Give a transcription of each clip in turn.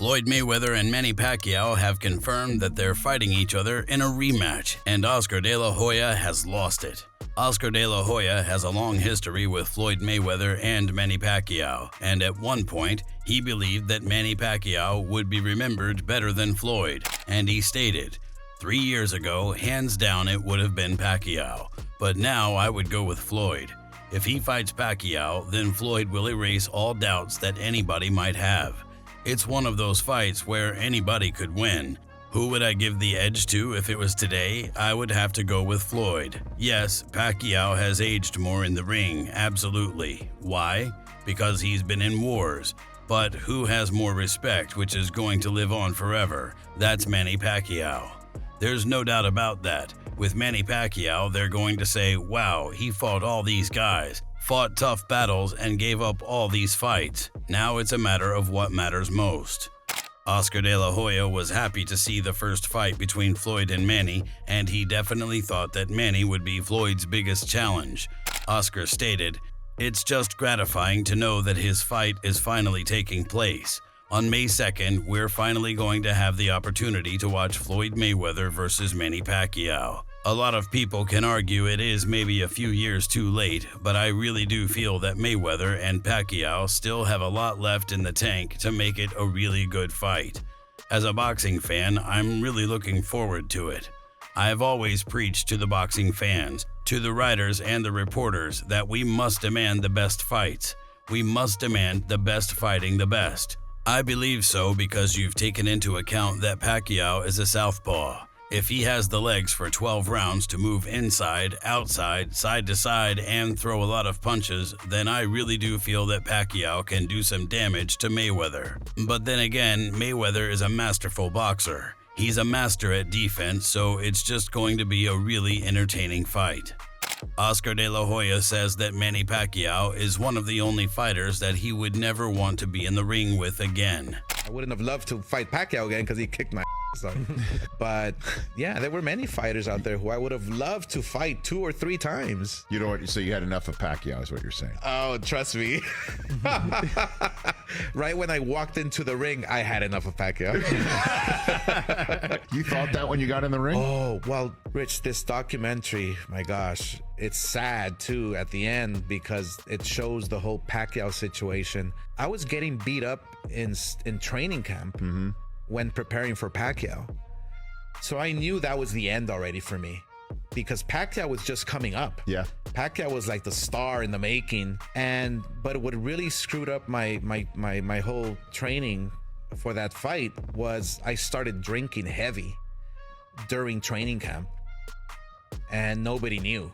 Floyd Mayweather and Manny Pacquiao have confirmed that they're fighting each other in a rematch, and Oscar De La Hoya has lost it. Oscar De La Hoya has a long history with Floyd Mayweather and Manny Pacquiao, and at one point, he believed that Manny Pacquiao would be remembered better than Floyd, and he stated, 3 years ago, hands down it would have been Pacquiao, but now I would go with Floyd. If he fights Pacquiao, then Floyd will erase all doubts that anybody might have. It's one of those fights where anybody could win. Who would I give the edge to if it was today? I would have to go with Floyd. Yes, Pacquiao has aged more in the ring, absolutely. Why? Because he's been in wars. But who has more respect, which is going to live on forever? That's Manny Pacquiao. There's no doubt about that. With Manny Pacquiao, they're going to say, wow, he fought all these guys, fought tough battles, and gave up all these fights. Now it's a matter of what matters most. Oscar De La Hoya was happy to see the first fight between Floyd and Manny, and he definitely thought that Manny would be Floyd's biggest challenge. Oscar stated, "It's just gratifying to know that his fight is finally taking place. On May 2nd, we're finally going to have the opportunity to watch Floyd Mayweather versus Manny Pacquiao. A lot of people can argue it is maybe a few years too late, but I really do feel that Mayweather and Pacquiao still have a lot left in the tank to make it a really good fight. As a boxing fan, I'm really looking forward to it. I've always preached to the boxing fans, to the writers and the reporters, that we must demand the best fights. We must demand the best fighting the best. I believe so because you've taken into account that Pacquiao is a southpaw. If he has the legs for 12 rounds to move inside, outside, side to side, and throw a lot of punches, then I really do feel that Pacquiao can do some damage to Mayweather. But then again, Mayweather is a masterful boxer. He's a master at defense, so it's just going to be a really entertaining fight." Oscar De La Hoya says that Manny Pacquiao is one of the only fighters that he would never want to be in the ring with again. I wouldn't have loved to fight Pacquiao again because he kicked my ass. But yeah, there were many fighters out there who I would have loved to fight 2 or 3 times. You know what? So you had enough of Pacquiao, is what you're saying. Oh, trust me. Right when I walked into the ring, I had enough of Pacquiao. You thought that when you got in the ring? Oh, well, Rich, this documentary, my gosh, it's sad too at the end because it shows the whole Pacquiao situation. I was getting beat up in training camp when preparing for Pacquiao. So I knew that was the end already for me because Pacquiao was just coming up. Yeah. Pacquiao was like the star in the making. But what really screwed up my whole training for that fight was I started drinking heavy during training camp and nobody knew.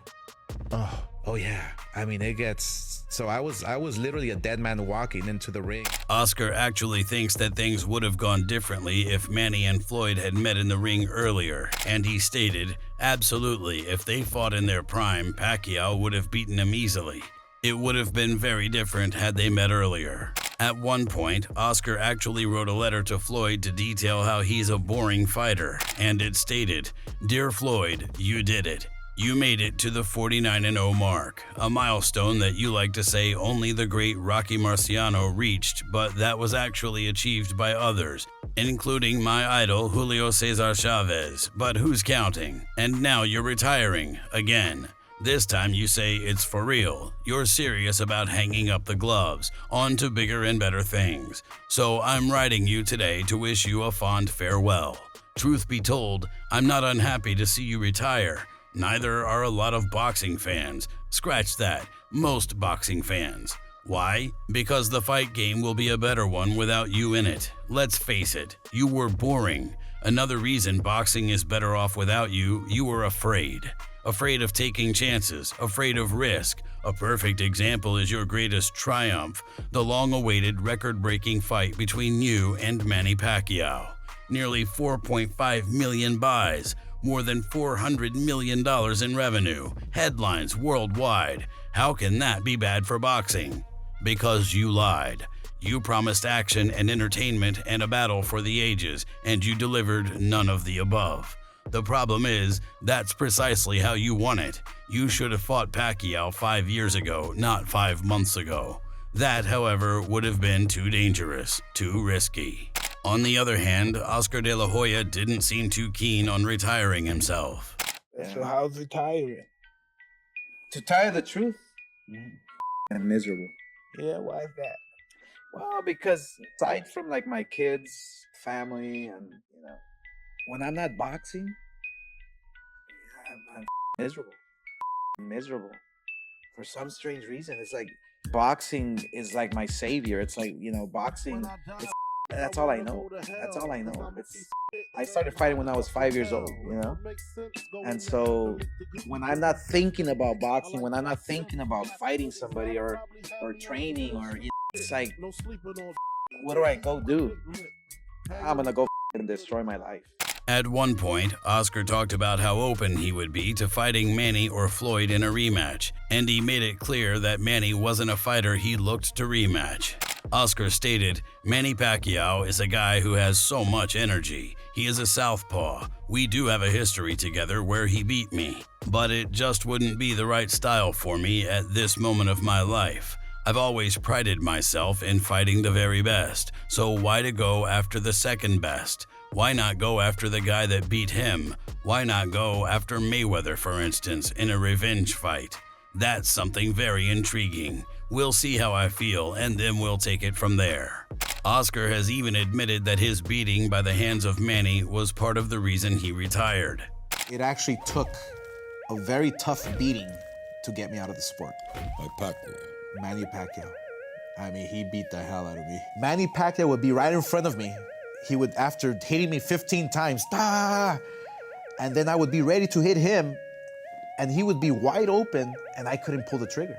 Oh yeah. I mean, it gets so I was literally a dead man walking into the ring. Oscar actually thinks that things would have gone differently if Manny and Floyd had met in the ring earlier, and he stated, absolutely, if they fought in their prime, Pacquiao would have beaten him easily. It would have been very different had they met earlier. At one point, Oscar actually wrote a letter to Floyd to detail how he's a boring fighter, and it stated, "Dear Floyd, you did it. You made it to the 49-0 mark, a milestone that you like to say only the great Rocky Marciano reached, but that was actually achieved by others, including my idol Julio Cesar Chavez, but who's counting? And now you're retiring, again. This time you say it's for real. You're serious about hanging up the gloves, on to bigger and better things. So I'm writing you today to wish you a fond farewell. Truth be told, I'm not unhappy to see you retire. Neither are a lot of boxing fans. Scratch that, most boxing fans. Why? Because the fight game will be a better one without you in it. Let's face it, you were boring. Another reason boxing is better off without you, you were afraid. Afraid of taking chances, afraid of risk. A perfect example is your greatest triumph, the long-awaited record-breaking fight between you and Manny Pacquiao. Nearly 4.5 million buys, more than $400 million in revenue, headlines worldwide. How can that be bad for boxing? Because you lied. You promised action and entertainment and a battle for the ages, and you delivered none of the above. The problem is, that's precisely how you won it. You should have fought Pacquiao 5 years ago, not 5 months ago. That, however, would have been too dangerous, too risky. On the other hand, Oscar De La Hoya didn't seem too keen on retiring himself. So how's retiring? To tell you the truth, I'm miserable. Yeah, why is that? Well, because aside from like my kids, family, and when I'm not boxing, I'm miserable. Miserable. For some strange reason, it's like boxing is like my savior. It's like boxing. That's all I know. That's all I know. I started fighting when I was 5 years old, and so when I'm not thinking about boxing, when I'm not thinking about fighting somebody or training, or it's like, what do I go do? I'm gonna go and destroy my life. At one point, Oscar talked about how open he would be to fighting Manny or Floyd in a rematch, and he made it clear that Manny wasn't a fighter he looked to rematch. Oscar stated, "Manny Pacquiao is a guy who has so much energy. He is a southpaw. We do have a history together where he beat me, but it just wouldn't be the right style for me at this moment of my life. I've always prided myself in fighting the very best, so why to go after the second best? Why not go after the guy that beat him? Why not go after Mayweather, for instance, in a revenge fight? That's something very intriguing. We'll see how I feel, and then we'll take it from there." Oscar has even admitted that his beating by the hands of Manny was part of the reason he retired. It actually took a very tough beating to get me out of the sport. Like Pacquiao. Manny Pacquiao. I mean, he beat the hell out of me. Manny Pacquiao would be right in front of me. He would, after hitting me 15 times, and then I would be ready to hit him, and he would be wide open, and I couldn't pull the trigger.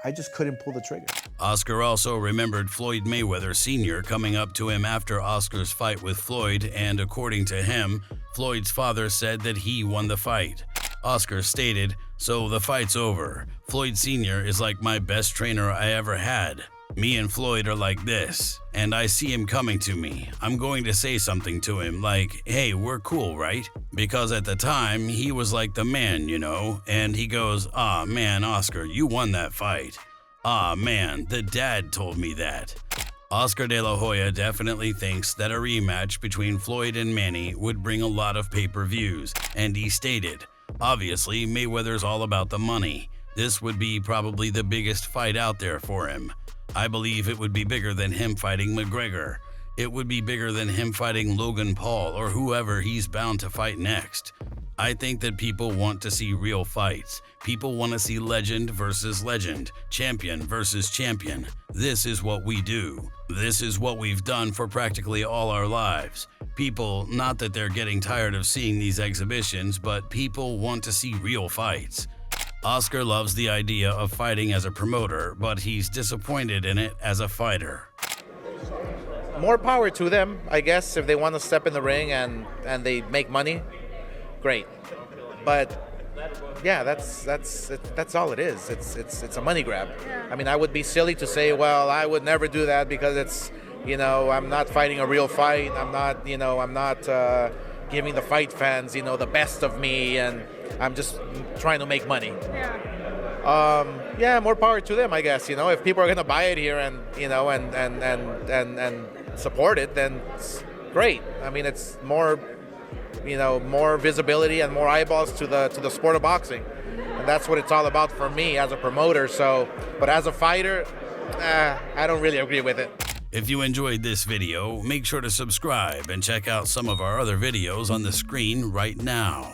I just couldn't pull the trigger. Oscar also remembered Floyd Mayweather Sr. coming up to him after Oscar's fight with Floyd, and according to him, Floyd's father said that he won the fight. Oscar stated, "So the fight's over. Floyd Sr. is like my best trainer I ever had. Me and Floyd are like this, and I see him coming to me. I'm going to say something to him like, hey, we're cool, right? Because at the time, he was like the man, and he goes, ah, man, Oscar, you won that fight. Ah, man, the dad told me that." Oscar De La Hoya definitely thinks that a rematch between Floyd and Manny would bring a lot of pay-per-views, and he stated, "Obviously, Mayweather's all about the money. This would be probably the biggest fight out there for him. I believe it would be bigger than him fighting McGregor. It would be bigger than him fighting Logan Paul or whoever he's bound to fight next. I think that people want to see real fights. People want to see legend versus legend, champion versus champion. This is what we do. This is what we've done for practically all our lives. People, not that they're getting tired of seeing these exhibitions, but people want to see real fights." Oscar loves the idea of fighting as a promoter, but he's disappointed in it as a fighter. More power to them, I guess. If they want to step in the ring and they make money, great. But yeah, that's all it is. It's a money grab. I mean, I would be silly to say, well, I would never do that because it's, I'm not fighting a real fight. I'm not giving the fight fans, the best of me, and I'm just trying to make money. Yeah, more power to them, I guess. If people are gonna buy it here and and support it, then it's great. I mean, it's more, more visibility and more eyeballs to the sport of boxing, and that's what it's all about for me as a promoter. So, but as a fighter, I don't really agree with it. If you enjoyed this video, make sure to subscribe and check out some of our other videos on the screen right now.